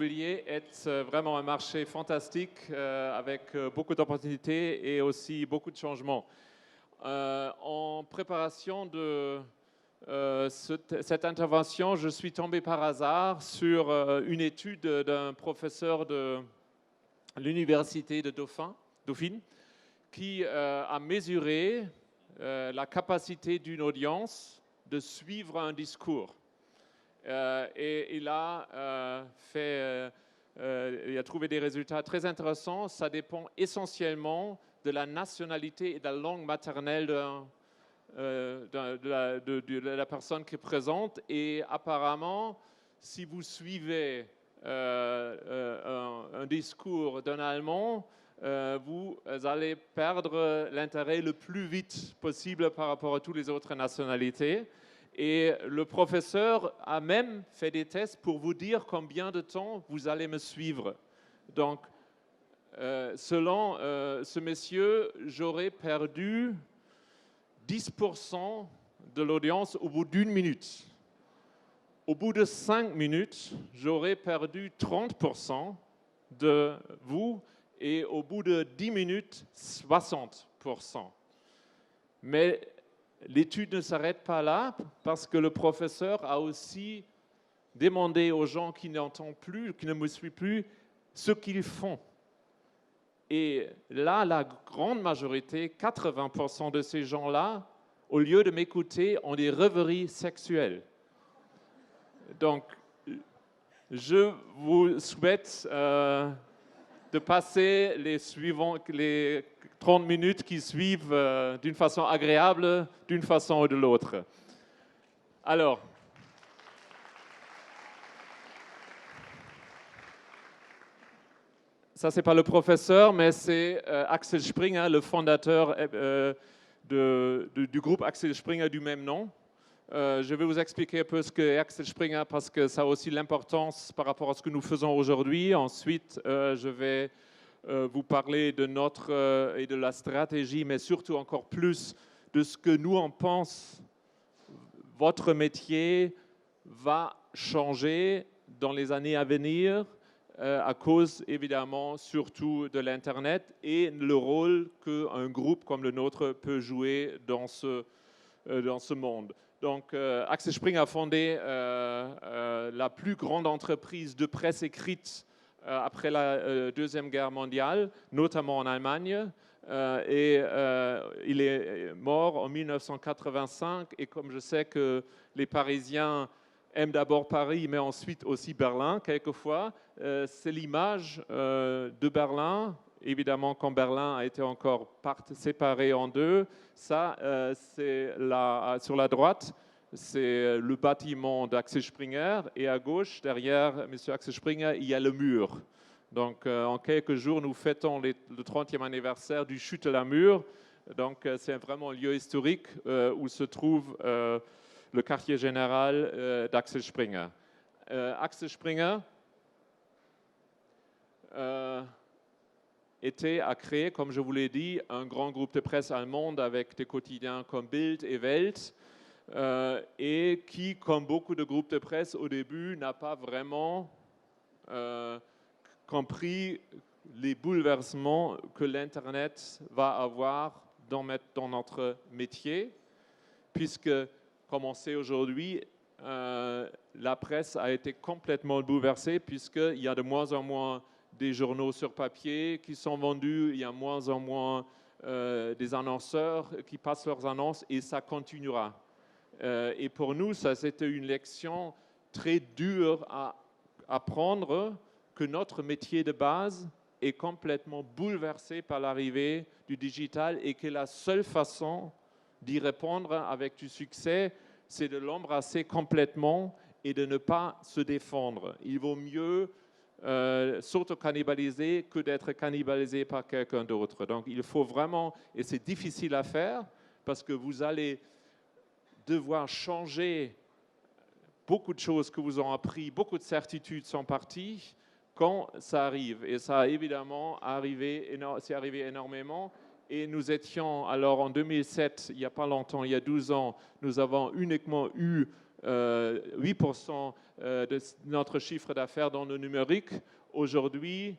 l'immobilier est vraiment un marché fantastique avec beaucoup d'opportunités et aussi beaucoup de changements. En préparation de cette intervention, je suis tombé par hasard sur une étude d'un professeur de l'université de Dauphine qui a mesuré la capacité d'une audience de suivre un discours. Et il a il a trouvé des résultats très intéressants. Ça dépend essentiellement de la nationalité et de la langue maternelle de la personne qui présente. Et apparemment, si vous suivez un discours d'un Allemand, vous allez perdre l'intérêt le plus vite possible par rapport à toutes les autres nationalités. Et le professeur a même fait des tests pour vous dire combien de temps vous allez me suivre. Donc, selon ce monsieur, j'aurais perdu 10% de l'audience au bout d'une minute. Au bout de 5 minutes, j'aurais perdu 30% de vous et au bout de 10 minutes, 60%. Mais l'étude ne s'arrête pas là parce que le professeur a aussi demandé aux gens qui n'entendent plus, qui ne me suivent plus, ce qu'ils font. Et là, la grande majorité, 80% de ces gens-là, au lieu de m'écouter, ont des rêveries sexuelles. Donc, je vous souhaite de passer les 30 minutes qui suivent d'une façon agréable, d'une façon ou de l'autre. Alors, ça c'est pas le professeur, mais c'est Axel Springer, le fondateur du groupe Axel Springer du même nom. Je vais vous expliquer un peu ce qu'est Axel Springer parce que ça a aussi l'importance par rapport à ce que nous faisons aujourd'hui. Ensuite, je vais vous parler de notre et de la stratégie, mais surtout encore plus de ce que nous en pensons. Votre métier va changer dans les années à venir à cause évidemment surtout de l'Internet et le rôle qu'un groupe comme le nôtre peut jouer dans ce monde. Donc, Axel Springer a fondé la plus grande entreprise de presse écrite après la Deuxième Guerre mondiale, notamment en Allemagne. Il est mort en 1985. Et comme je sais que les Parisiens aiment d'abord Paris, mais ensuite aussi Berlin, quelquefois, c'est l'image de Berlin. Évidemment, quand Berlin a été encore séparé en deux, ça, c'est sur la droite, c'est le bâtiment d'Axel Springer, et à gauche, derrière M. Axel Springer, il y a le mur. Donc, en quelques jours, nous fêtons le 30e anniversaire du chute de la mur. Donc, c'est vraiment un lieu historique où se trouve le quartier général d'Axel Springer. Axel Springer a créé, comme je vous l'ai dit, un grand groupe de presse allemande avec des quotidiens comme Bild et Welt et qui, comme beaucoup de groupes de presse au début, n'a pas vraiment compris les bouleversements que l'Internet va avoir dans notre métier, puisque, comme on sait aujourd'hui, la presse a été complètement bouleversée, puisqu'il y a de moins en moins des journaux sur papier qui sont vendus, il y a de moins en moins des annonceurs qui passent leurs annonces, et ça continuera. Et pour nous, ça c'était une leçon très dure à apprendre, que notre métier de base est complètement bouleversé par l'arrivée du digital et que la seule façon d'y répondre avec du succès, c'est de l'embrasser complètement et de ne pas se défendre. Il vaut mieux s'auto-cannibaliser que d'être cannibalisé par quelqu'un d'autre. Donc il faut vraiment, et c'est difficile à faire, parce que vous allez devoir changer beaucoup de choses que vous ont appris, beaucoup de certitudes sont parties quand ça arrive. Et ça a évidemment c'est arrivé énormément. Et nous étions, alors en 2007, il n'y a pas longtemps, il y a 12 ans, nous avons uniquement eu 8% de notre chiffre d'affaires dans le numérique. Aujourd'hui,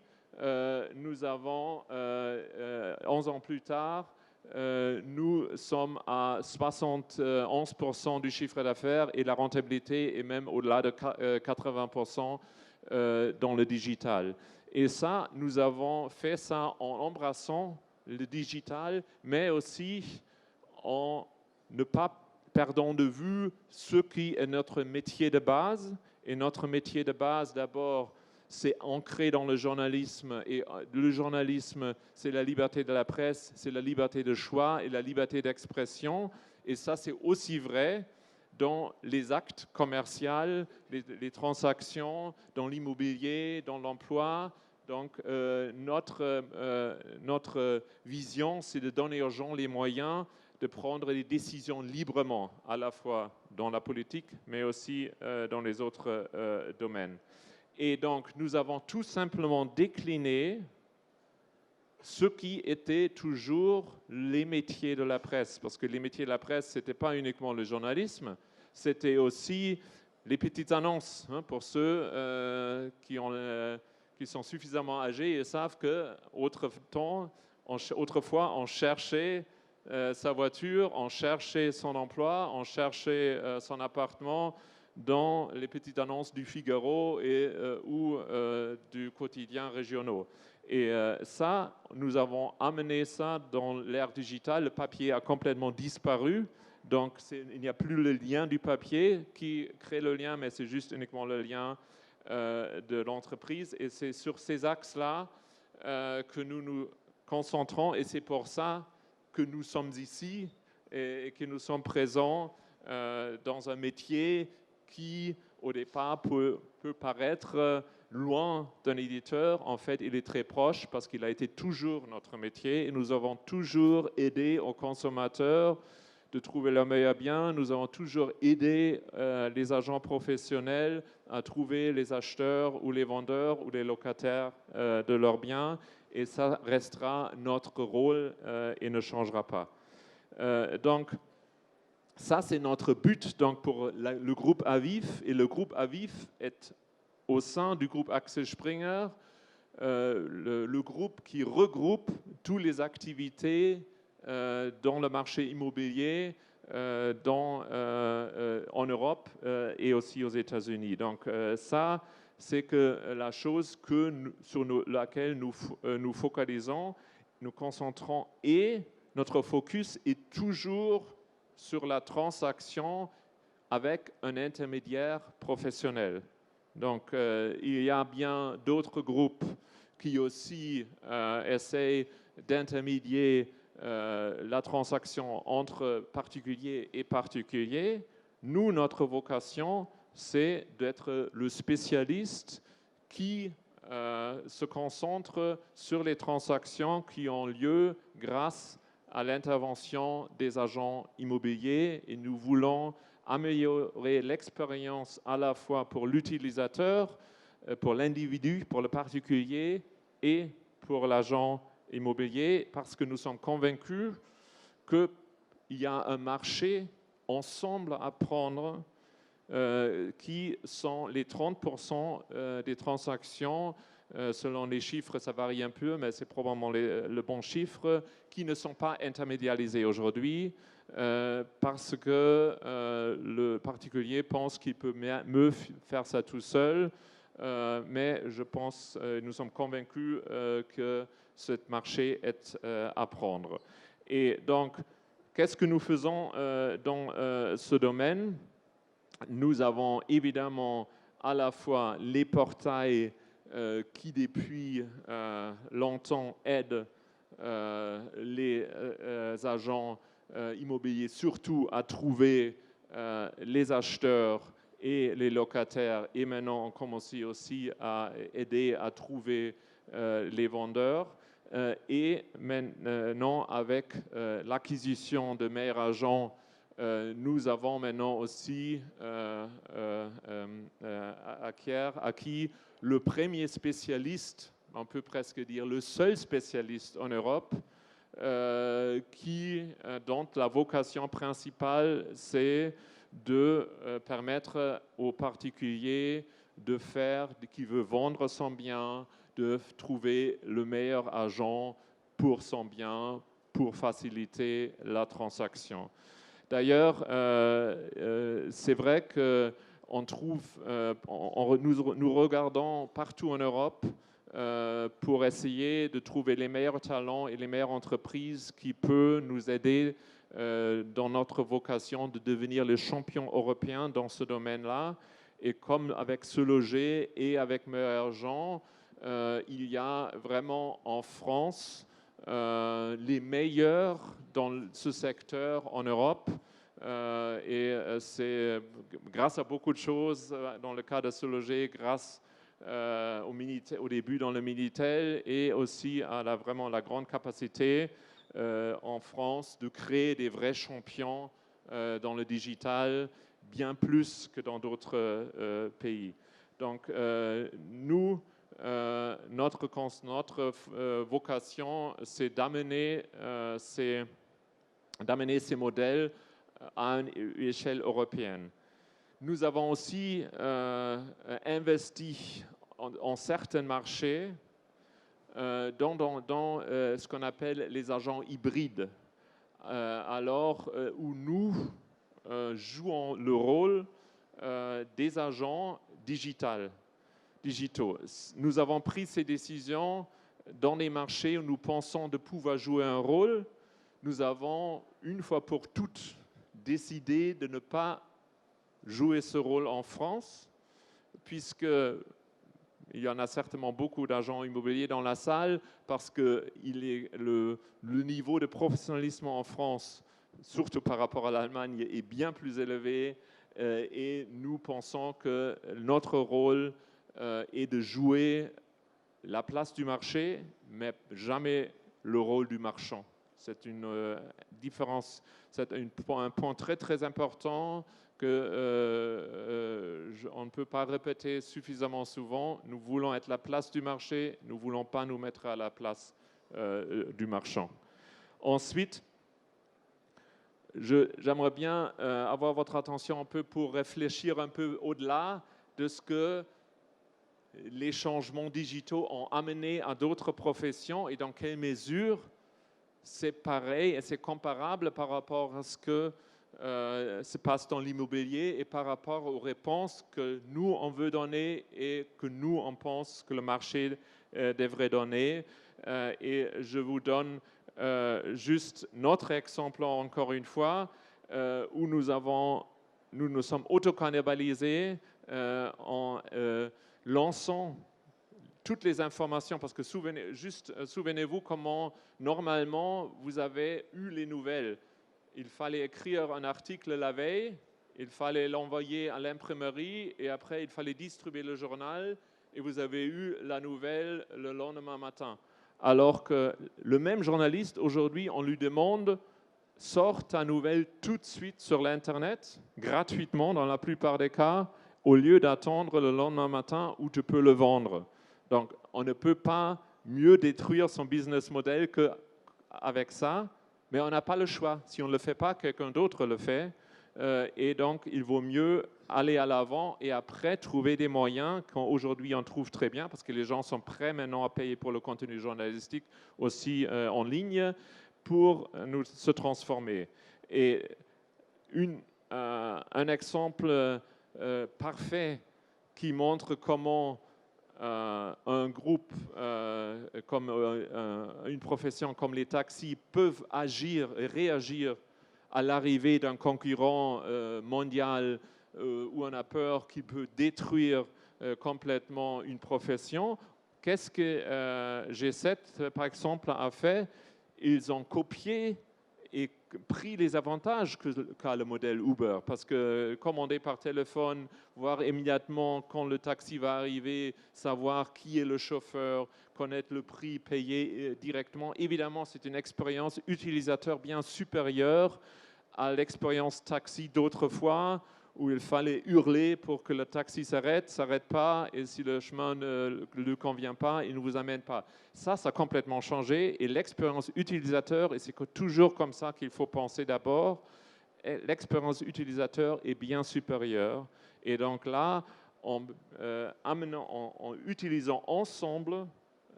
nous avons, 11 ans plus tard, nous sommes à 71% du chiffre d'affaires et la rentabilité est même au-delà de 80% dans le digital. Et ça, nous avons fait ça en embrassant le digital, mais aussi en ne pas perdant de vue ce qui est notre métier de base. Et notre métier de base, d'abord, c'est ancré dans le journalisme. Et le journalisme, c'est la liberté de la presse, c'est la liberté de choix et la liberté d'expression. Et ça, c'est aussi vrai dans les actes commerciaux, les transactions, dans l'immobilier, dans l'emploi. Donc, notre vision, c'est de donner aux gens les moyens de prendre des décisions librement, à la fois dans la politique, mais aussi dans les autres domaines. Et donc, nous avons tout simplement décliné ce qui était toujours les métiers de la presse. Parce que les métiers de la presse, ce n'était pas uniquement le journalisme, c'était aussi les petites annonces. Hein, pour ceux qui sont suffisamment âgés et savent qu'autrefois, on cherchait sa voiture, on cherchait son emploi, on cherchait son appartement dans les petites annonces du Figaro ou du quotidien régionaux. Et ça, nous avons amené ça dans l'ère digitale. Le papier a complètement disparu. Donc, il n'y a plus le lien du papier qui crée le lien, mais c'est juste uniquement le lien de l'entreprise. Et c'est sur ces axes-là que nous nous concentrons. Et c'est pour ça que nous sommes ici et que nous sommes présents dans un métier qui, au départ, peut paraître loin d'un éditeur. En fait, il est très proche parce qu'il a été toujours notre métier et nous avons toujours aidé aux consommateurs de trouver leur meilleur bien. Nous avons toujours aidé les agents professionnels à trouver les acheteurs ou les vendeurs ou les locataires de leurs biens. Et ça restera notre rôle et ne changera pas. Donc, ça, c'est notre but donc, pour le groupe Avif. Et le groupe Avif est au sein du groupe Axel Springer, le groupe qui regroupe toutes les activités dans le marché immobilier en Europe et aussi aux États-Unis. Donc ça, c'est que la chose sur laquelle nous focalisons, nous concentrons et notre focus est toujours sur la transaction avec un intermédiaire professionnel. Donc, il y a bien d'autres groupes qui aussi essayent d'intermédier la transaction entre particuliers et particuliers. Nous, notre vocation, c'est d'être le spécialiste qui se concentre sur les transactions qui ont lieu grâce à l'intervention des agents immobiliers et nous voulons améliorer l'expérience à la fois pour l'utilisateur, pour l'individu, pour le particulier et pour l'agent immobilier parce que nous sommes convaincus qu'il y a un marché ensemble à prendre qui sont les 30% des transactions, selon les chiffres, ça varie un peu, mais c'est probablement le bon chiffre, qui ne sont pas intermédiarisés aujourd'hui parce que le particulier pense qu'il peut mieux faire ça tout seul, mais je pense, nous sommes convaincus que ce marché est à prendre. Et donc, qu'est-ce que nous faisons dans ce domaine ? Nous avons évidemment à la fois les portails qui depuis longtemps aident les agents immobiliers surtout à trouver les acheteurs et les locataires et maintenant on commence aussi à aider à trouver les vendeurs. Et maintenant avec l'acquisition de meilleurs agents, nous avons maintenant aussi acquis le premier spécialiste, on peut presque dire le seul spécialiste en Europe, dont la vocation principale, c'est de permettre aux particuliers qui veut vendre son bien, de trouver le meilleur agent pour son bien, pour faciliter la transaction. D'ailleurs, c'est vrai qu'on trouve, nous regardons partout en Europe pour essayer de trouver les meilleurs talents et les meilleures entreprises qui peuvent nous aider dans notre vocation de devenir les champions européens dans ce domaine-là. Et comme avec Se Loger et avec Meilleur Argent, il y a vraiment en France les meilleurs dans ce secteur en Europe. C'est grâce à beaucoup de choses dans le cas de Se Loger, grâce au début dans le Minitel et aussi à vraiment la grande capacité en France de créer des vrais champions dans le digital, bien plus que dans d'autres pays. Donc notre vocation, c'est d'amener ces modèles à une échelle européenne. Nous avons aussi investi en certains marchés dans ce qu'on appelle les agents hybrides, où nous jouons le rôle des agents digitaux. Nous avons pris ces décisions dans les marchés où nous pensons de pouvoir jouer un rôle. Nous avons, une fois pour toutes, décidé de ne pas jouer ce rôle en France, puisqu'il y en a certainement beaucoup d'agents immobiliers dans la salle, parce que le niveau de professionnalisme en France, surtout par rapport à l'Allemagne, est bien plus élevé, et nous pensons que notre rôle est de jouer la place du marché, mais jamais le rôle du marchand. C'est une différence, c'est un point très très important qu'on ne peut pas répéter suffisamment souvent. Nous voulons être la place du marché, nous ne voulons pas nous mettre à la place du marchand. Ensuite, j'aimerais bien avoir votre attention un peu pour réfléchir un peu au-delà de ce que les changements digitaux ont amené à d'autres professions et dans quelle mesure c'est pareil et c'est comparable par rapport à ce que se passe dans l'immobilier et par rapport aux réponses que nous, on veut donner et que nous, on pense que le marché devrait donner. Et je vous donne juste notre exemple encore une fois, où nous nous sommes auto-cannibalisés en lançant toutes les informations, parce que souvenez-vous comment normalement vous avez eu les nouvelles. Il fallait écrire un article la veille, il fallait l'envoyer à l'imprimerie et après il fallait distribuer le journal et vous avez eu la nouvelle le lendemain matin. Alors que le même journaliste, aujourd'hui, on lui demande « sort ta nouvelle tout de suite sur l'Internet, gratuitement dans la plupart des cas, au lieu d'attendre le lendemain matin où tu peux le vendre ». Donc, on ne peut pas mieux détruire son business model qu'avec ça, mais on n'a pas le choix. Si on ne le fait pas, quelqu'un d'autre le fait. Et donc, il vaut mieux aller à l'avant et après trouver des moyens qu'aujourd'hui on trouve très bien, parce que les gens sont prêts maintenant à payer pour le contenu journalistique aussi en ligne pour se transformer. Et un exemple parfait qui montre comment un groupe, comme une profession comme les taxis peuvent agir et réagir à l'arrivée d'un concurrent mondial où on a peur qu'il peut détruire complètement une profession. Qu'est-ce que G7, par exemple, a fait? Ils ont copié et pris les avantages qu'a le modèle Uber, parce que commander par téléphone, voir immédiatement quand le taxi va arriver, savoir qui est le chauffeur, connaître le prix, payer directement, évidemment c'est une expérience utilisateur bien supérieure à l'expérience taxi d'autrefois, où il fallait hurler pour que le taxi s'arrête pas, et si le chemin ne lui convient pas, il ne vous amène pas. Ça a complètement changé, et l'expérience utilisateur, et c'est toujours comme ça qu'il faut penser d'abord, l'expérience utilisateur est bien supérieure. Et donc là, en utilisant ensemble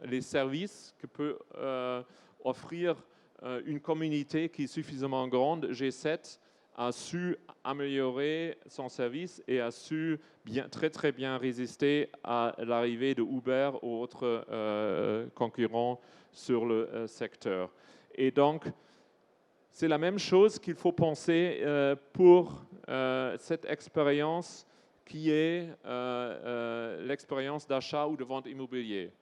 les services que peut offrir une communauté qui est suffisamment grande, G7 a su améliorer son service et a su très bien résister à l'arrivée de Uber ou autres concurrents sur le secteur. Et donc, c'est la même chose qu'il faut penser pour cette expérience qui est l'expérience d'achat ou de vente immobilier.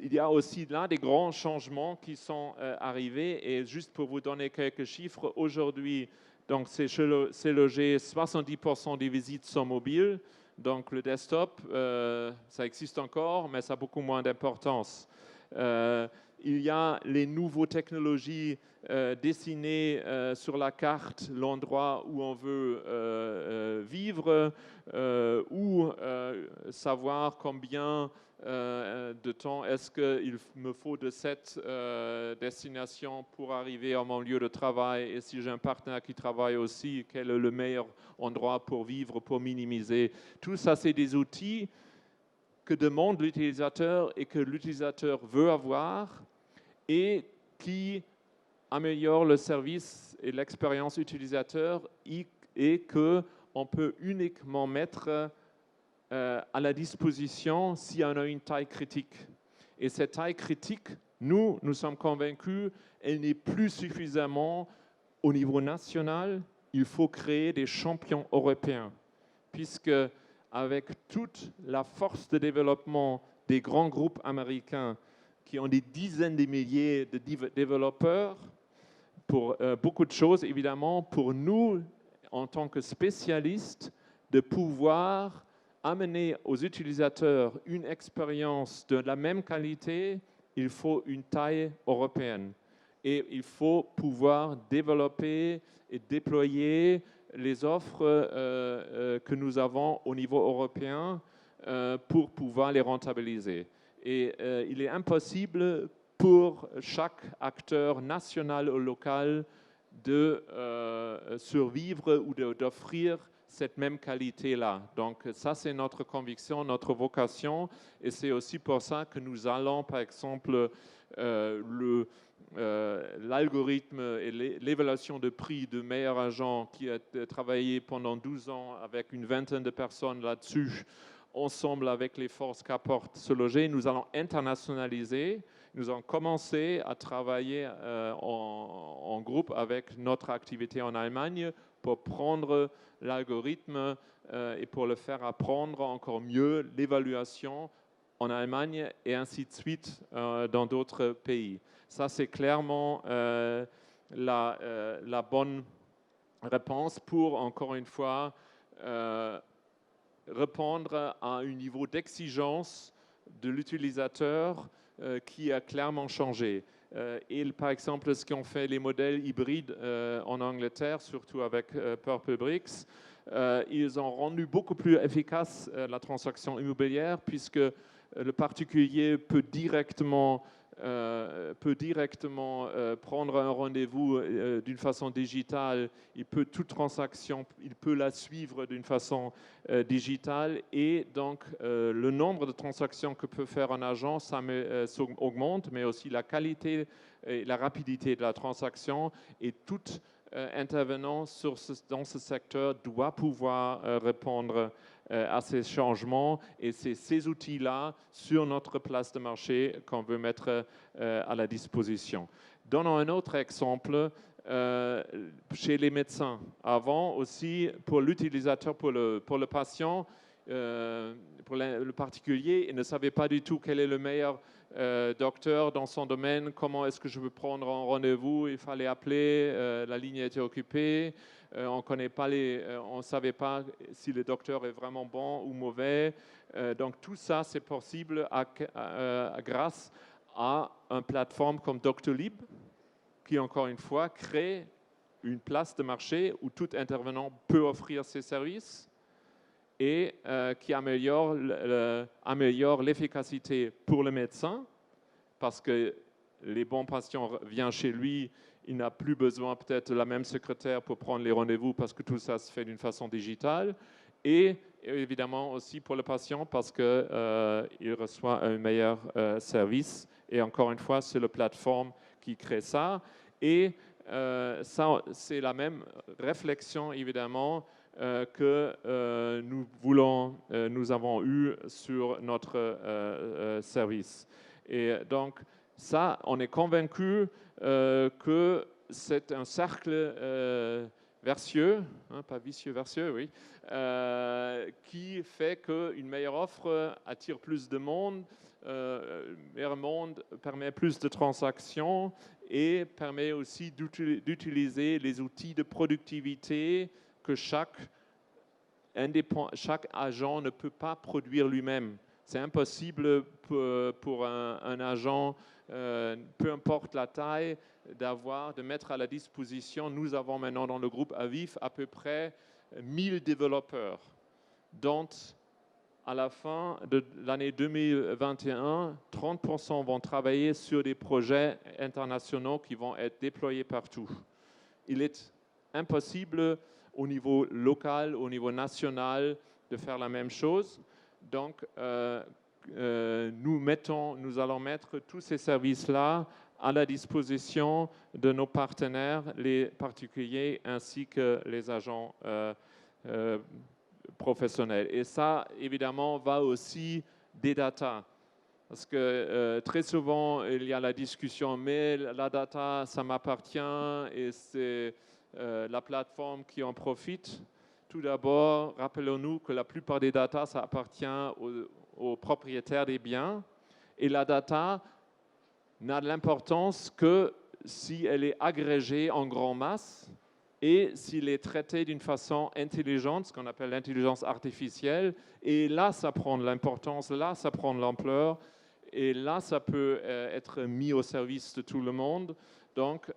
Il y a aussi là des grands changements qui sont arrivés et juste pour vous donner quelques chiffres, aujourd'hui, donc c'est logé 70% des visites sont mobiles, donc le desktop, ça existe encore, mais ça a beaucoup moins d'importance. Il y a les nouvelles technologies dessinées sur la carte, l'endroit où on veut vivre, ou savoir combien de temps est-ce qu'il me faut de cette destination pour arriver à mon lieu de travail, et si j'ai un partenaire qui travaille aussi, quel est le meilleur endroit pour vivre, pour minimiser. Tout ça, c'est des outils que demande l'utilisateur et que l'utilisateur veut avoir et qui améliorent le service et l'expérience utilisateur et qu'on peut uniquement mettre à la disposition si on a une taille critique. Et cette taille critique, nous sommes convaincus, elle n'est plus suffisamment au niveau national. Il faut créer des champions européens, puisque avec toute la force de développement des grands groupes américains qui ont des dizaines de milliers de développeurs, pour beaucoup de choses, évidemment, pour nous, en tant que spécialistes, de pouvoir amener aux utilisateurs une expérience de la même qualité, il faut une taille européenne. Et il faut pouvoir développer et déployer les offres que nous avons au niveau européen pour pouvoir les rentabiliser. Et il est impossible pour chaque acteur national ou local de survivre ou d'offrir cette même qualité-là. Donc ça, c'est notre conviction, notre vocation, et c'est aussi pour ça que nous allons, par exemple, l'algorithme et l'évaluation de prix de Meilleur Agent qui a travaillé pendant 12 ans avec une vingtaine de personnes là-dessus, ensemble avec les forces qu'apporte Se Loger, nous allons internationaliser. Nous avons commencé à travailler en groupe avec notre activité en Allemagne pour prendre l'algorithme et pour le faire apprendre encore mieux l'évaluation en Allemagne et ainsi de suite dans d'autres pays. Ça, c'est clairement la bonne réponse pour, encore une fois, répondre à un niveau d'exigence de l'utilisateur qui a clairement changé. Et par exemple, ce qu'ont fait les modèles hybrides en Angleterre, surtout avec Purple Bricks, ils ont rendu beaucoup plus efficace la transaction immobilière puisque le particulier peut directement prendre un rendez-vous d'une façon digitale, il peut toute transaction, il peut la suivre d'une façon digitale et donc le nombre de transactions que peut faire un agent ça augmente, mais aussi la qualité et la rapidité de la transaction et tout intervenant dans ce secteur doit pouvoir répondre à ces changements et c'est ces outils-là sur notre place de marché qu'on veut mettre à la disposition. Donnons un autre exemple chez les médecins. Avant aussi, pour l'utilisateur, pour le patient, pour le particulier, il ne savait pas du tout quel est le meilleur docteur dans son domaine, comment est-ce que je veux prendre un rendez-vous, il fallait appeler, la ligne était occupée. On ne savait pas si le docteur est vraiment bon ou mauvais. Donc tout ça, c'est possible grâce à une plateforme comme Doctolib, qui encore une fois crée une place de marché où tout intervenant peut offrir ses services et qui améliore l'efficacité pour le médecin, parce que les bons patients viennent chez lui, il n'a plus besoin peut-être de la même secrétaire pour prendre les rendez-vous parce que tout ça se fait d'une façon digitale. Et évidemment aussi pour le patient parce qu'il reçoit un meilleur service. Et encore une fois, c'est la plateforme qui crée ça. Et ça, c'est la même réflexion évidemment que nous avons eu sur notre service. Et donc, ça, on est convaincu que c'est un cercle vertueux, hein, pas vicieux, vertueux, oui, qui fait qu'une meilleure offre attire plus de monde, meilleur monde permet plus de transactions et permet aussi d'utiliser les outils de productivité que chaque agent ne peut pas produire lui-même. C'est impossible pour un agent, peu importe la taille, de mettre à la disposition. Nous avons maintenant dans le groupe Avif à peu près 1000 développeurs, dont à la fin de l'année 2021, 30% vont travailler sur des projets internationaux qui vont être déployés partout. Il est impossible au niveau local, au niveau national, de faire la même chose. Donc, nous allons mettre tous ces services-là à la disposition de nos partenaires, les particuliers ainsi que les agents professionnels. Et ça, évidemment, va aussi des data. Parce que très souvent, il y a la discussion, mais la data, ça m'appartient et c'est la plateforme qui en profite. Tout d'abord, rappelons-nous que la plupart des data, ça appartient aux propriétaires des biens. Et la data n'a de l'importance que si elle est agrégée en grande masse et s'il est traité d'une façon intelligente, ce qu'on appelle l'intelligence artificielle. Et là, ça prend de l'importance, là, ça prend de l'ampleur. Et là, ça peut être mis au service de tout le monde. Donc,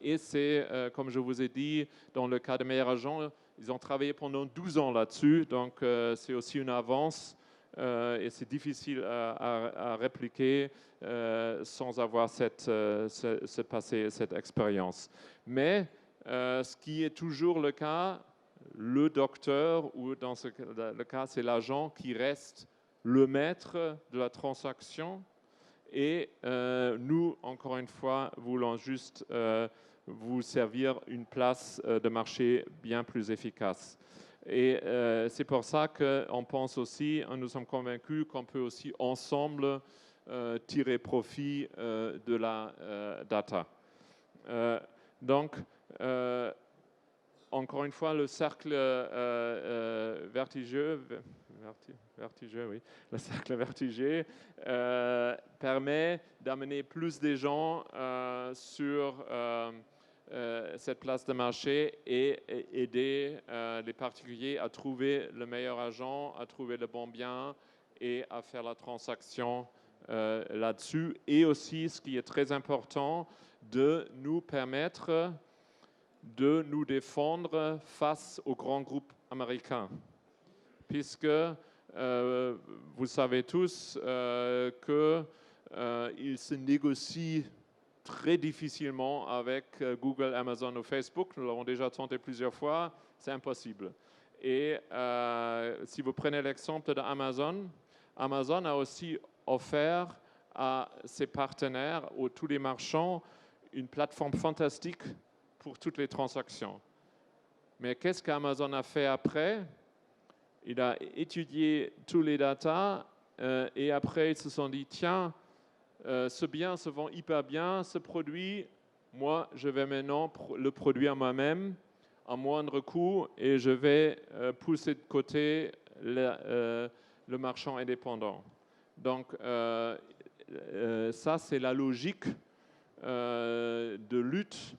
et c'est, comme je vous ai dit, dans le cas de Meilleur Agent, ils ont travaillé pendant 12 ans là-dessus. Donc, c'est aussi une avance et c'est difficile à répliquer sans avoir cette expérience. Mais ce qui est toujours le cas, le docteur, ou dans le cas, c'est l'agent qui reste le maître de la transaction. Et nous, encore une fois, voulons juste vous servir une place de marché bien plus efficace. Et c'est pour ça qu'on pense aussi, nous sommes convaincus qu'on peut aussi ensemble tirer profit de la data. Donc, encore une fois, le cercle vertigineux, oui. Le cercle vertigineux permet d'amener plus de gens sur cette place de marché et aider les particuliers à trouver le meilleur agent, à trouver le bon bien et à faire la transaction là-dessus. Et aussi, ce qui est très important, de nous permettre de nous défendre face aux grands groupes américains. Puisque vous savez tous qu'ils se négocient très difficilement avec Google, Amazon ou Facebook. Nous l'avons déjà tenté plusieurs fois, c'est impossible. Et si vous prenez l'exemple d'Amazon, Amazon a aussi offert à ses partenaires, ou tous les marchands, une plateforme fantastique pour toutes les transactions. Mais qu'est-ce qu'Amazon a fait après? Il a étudié tous les datas et après ils se sont dit, tiens, ce bien se vend hyper bien, ce produit, moi je vais maintenant le produire moi-même à moindre coût et je vais pousser de côté le marchand indépendant. Donc ça c'est la logique de lutte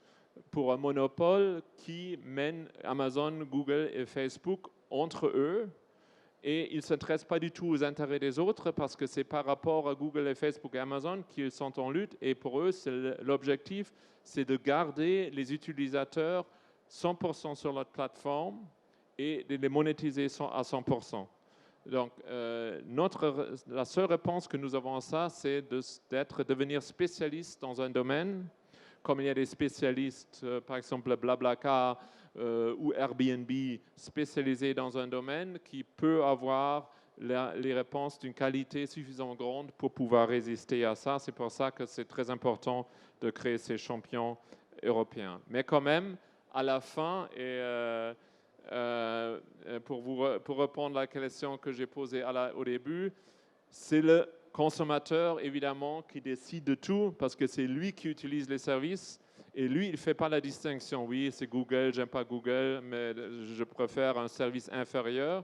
pour un monopole qui mène Amazon, Google et Facebook entre eux, et ils ne s'intéressent pas du tout aux intérêts des autres parce que c'est par rapport à Google et Facebook et Amazon qu'ils sont en lutte, et pour eux, l'objectif, c'est de garder les utilisateurs 100% sur leur plateforme et de les monétiser à 100%. Donc, la seule réponse que nous avons à ça, c'est devenir spécialiste dans un domaine, comme il y a des spécialistes, par exemple Blablacar ou Airbnb, spécialisés dans un domaine qui peut avoir les réponses d'une qualité suffisamment grande pour pouvoir résister à ça. C'est pour ça que c'est très important de créer ces champions européens. Mais quand même, à la fin, et pour répondre à la question que j'ai posée au début, c'est le consommateur, évidemment, qui décide de tout, parce que c'est lui qui utilise les services, et lui, il ne fait pas la distinction. Oui, c'est Google, j'aime pas Google, mais je préfère un service inférieur.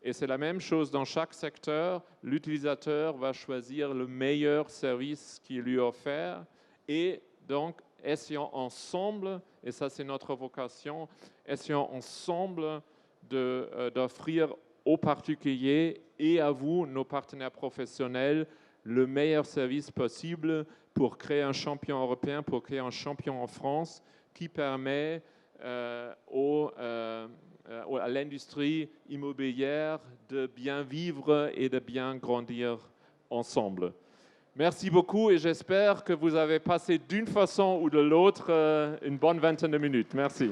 Et c'est la même chose dans chaque secteur. L'utilisateur va choisir le meilleur service qui lui est offert, et donc, essayons ensemble, et ça c'est notre vocation, essayons ensemble d'offrir aux particuliers et à vous, nos partenaires professionnels, le meilleur service possible pour créer un champion européen, pour créer un champion en France qui permet à l'industrie immobilière de bien vivre et de bien grandir ensemble. Merci beaucoup et j'espère que vous avez passé d'une façon ou de l'autre une bonne vingtaine de minutes. Merci.